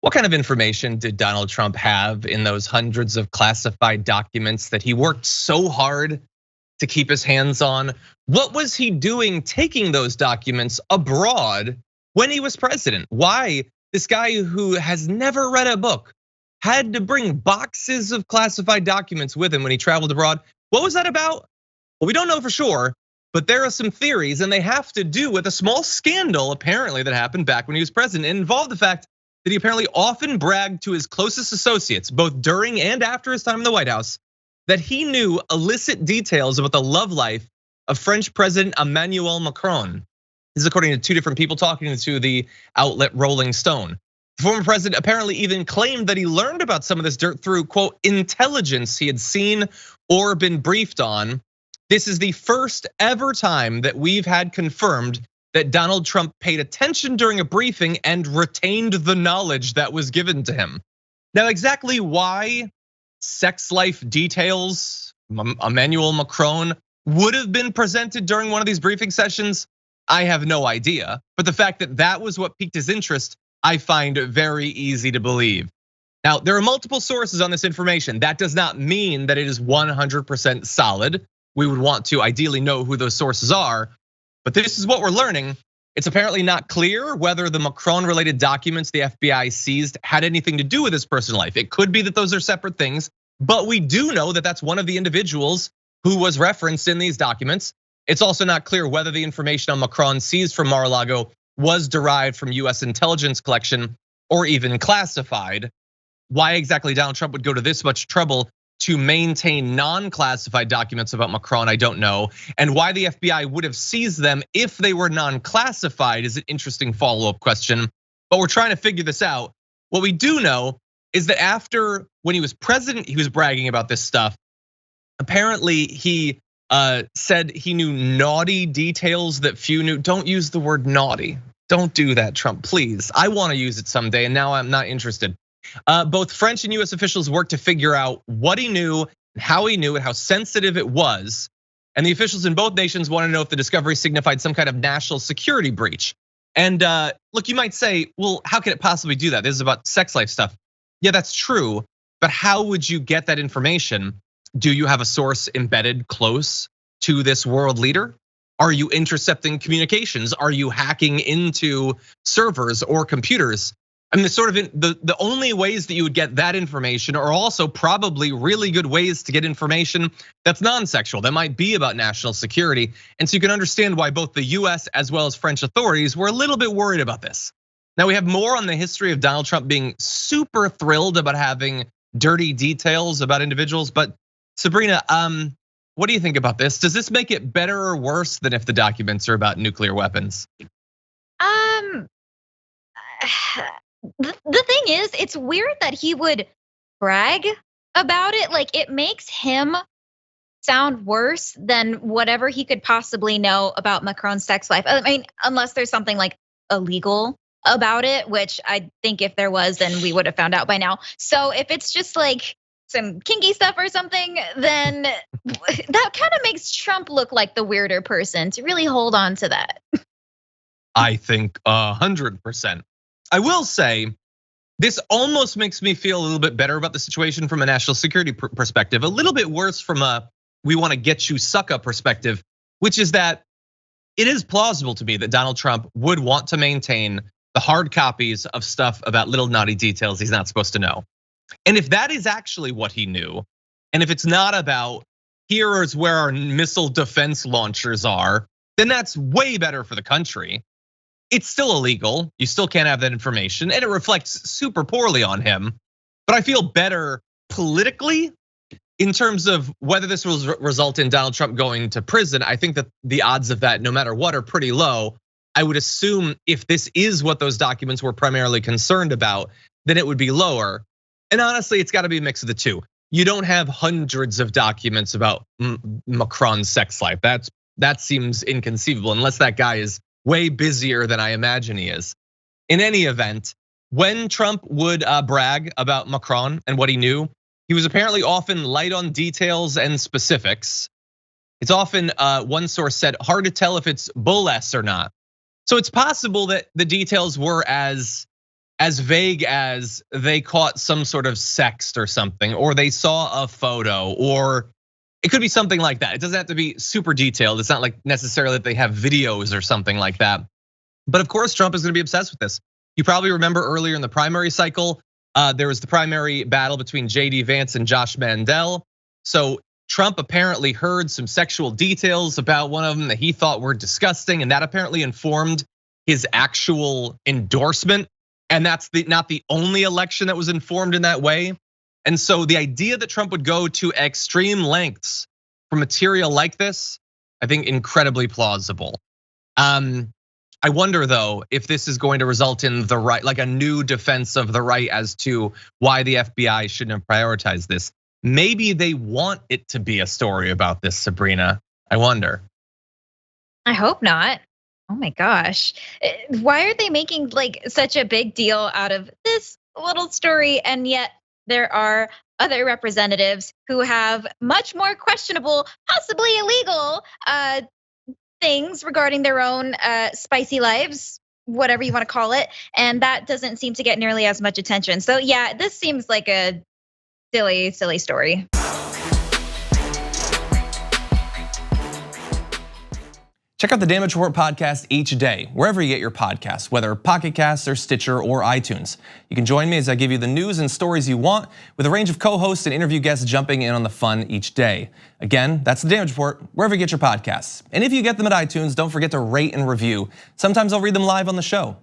What kind of information did Donald Trump have in those hundreds of classified documents that he worked so hard to keep his hands on? What was he doing taking those documents abroad when he was president? Why this guy who has never read a book had to bring boxes of classified documents with him when he traveled abroad? What was that about? Well, we don't know for sure, but there are some theories, and they have to do with a small scandal apparently that happened back when he was president. It involved the fact that he apparently often bragged to his closest associates, both during and after his time in the White House, that he knew illicit details about the love life of French President Emmanuel Macron. This is according to two different people talking to the outlet Rolling Stone. The former president apparently even claimed that he learned about some of this dirt through, quote, intelligence he had seen or been briefed on. This is the first ever time that we've had confirmed that Donald Trump paid attention during a briefing and retained the knowledge that was given to him. Now, exactly why sex life details Emmanuel Macron would have been presented during one of these briefing sessions, I have no idea. But the fact that that was what piqued his interest, I find very easy to believe. Now, there are multiple sources on this information. That does not mean that it is 100% solid. We would want to ideally know who those sources are. But this is what we're learning. It's apparently not clear whether the Macron-related documents the FBI seized had anything to do with his personal life. It could be that those are separate things, but we do know that that's one of the individuals who was referenced in these documents. It's also not clear whether the information on Macron seized from Mar-a-Lago was derived from US intelligence collection or even classified. Why exactly Donald Trump would go to this much trouble to maintain non-classified documents about Macron, I don't know. And why the FBI would have seized them if they were non-classified is an interesting follow-up question. But we're trying to figure this out. What we do know is that after, when he was president, he was bragging about this stuff. Apparently he said he knew naughty details that few knew. Don't use the word naughty. Don't do that, Trump, please. I wanna use it someday and now I'm not interested. Both French and US officials worked to figure out what he knew, how he knew it, how sensitive it was. And the officials in both nations want to know if the discovery signified some kind of national security breach. And look, you might say, well, how can it possibly do that? This is about sex life stuff. Yeah, that's true. But how would you get that information? Do you have a source embedded close to this world leader? Are you intercepting communications? Are you hacking into servers or computers? I mean, the only ways that you would get that information are also probably really good ways to get information that's non-sexual, that might be about national security. And so you can understand why both the US as well as French authorities were a little bit worried about this. Now we have more on the history of Donald Trump being super thrilled about having dirty details about individuals. But Sabrina, what do you think about this? Does this make it better or worse than if the documents are about nuclear weapons? The thing is, it's weird that he would brag about it. Like, it makes him sound worse than whatever he could possibly know about Macron's sex life. I mean, unless there's something like illegal about it, which I think if there was, then we would have found out by now. So if it's just like some kinky stuff or something, then that kind of makes Trump look like the weirder person to really hold on to that. I think 100%. I will say, this almost makes me feel a little bit better about the situation from a national security perspective, a little bit worse from a we want to get you sucker perspective, which is that it is plausible to me that Donald Trump would want to maintain the hard copies of stuff about little naughty details he's not supposed to know. And if that is actually what he knew, and if it's not about here is where our missile defense launchers are, then that's way better for the country. It's still illegal. You still can't have that information, and it reflects super poorly on him. But I feel better politically in terms of whether this will result in Donald Trump going to prison. I think that the odds of that, no matter what, are pretty low. I would assume if this is what those documents were primarily concerned about, then it would be lower. And honestly, it's got to be a mix of the two. You don't have hundreds of documents about Macron's sex life. That seems inconceivable unless that guy is way busier than I imagine he is. In any event, when Trump would brag about Macron and what he knew, he was apparently often light on details and specifics. It's often, one source said, hard to tell if it's bull-s or not. So it's possible that the details were as as vague as they caught some sort of sext or something, or they saw a photo, or it could be something like that. It doesn't have to be super detailed. It's not like necessarily that they have videos or something like that. But of course, Trump is gonna be obsessed with this. You probably remember earlier in the primary cycle, there was the primary battle between JD Vance and Josh Mandel. So Trump apparently heard some sexual details about one of them that he thought were disgusting, and that apparently informed his actual endorsement. And that's not the only election that was informed in that way. And so the idea that Trump would go to extreme lengths for material like this, I think incredibly plausible. I wonder though, if this is going to result in the right, like a new defense of the right as to why the FBI shouldn't have prioritized this. Maybe they want it to be a story about this, Sabrina. I wonder. I hope not. Oh my gosh. Why are they making like such a big deal out of this little story? And yet there are other representatives who have much more questionable, possibly illegal things regarding their own spicy lives, whatever you want to call it. And that doesn't seem to get nearly as much attention. So yeah, this seems like a silly, silly story. Check out the Damage Report podcast each day, wherever you get your podcasts, whether Pocket Casts or Stitcher or iTunes. You can join me as I give you the news and stories you want, with a range of co-hosts and interview guests jumping in on the fun each day. Again, that's the Damage Report, wherever you get your podcasts. And if you get them at iTunes, don't forget to rate and review. Sometimes I'll read them live on the show.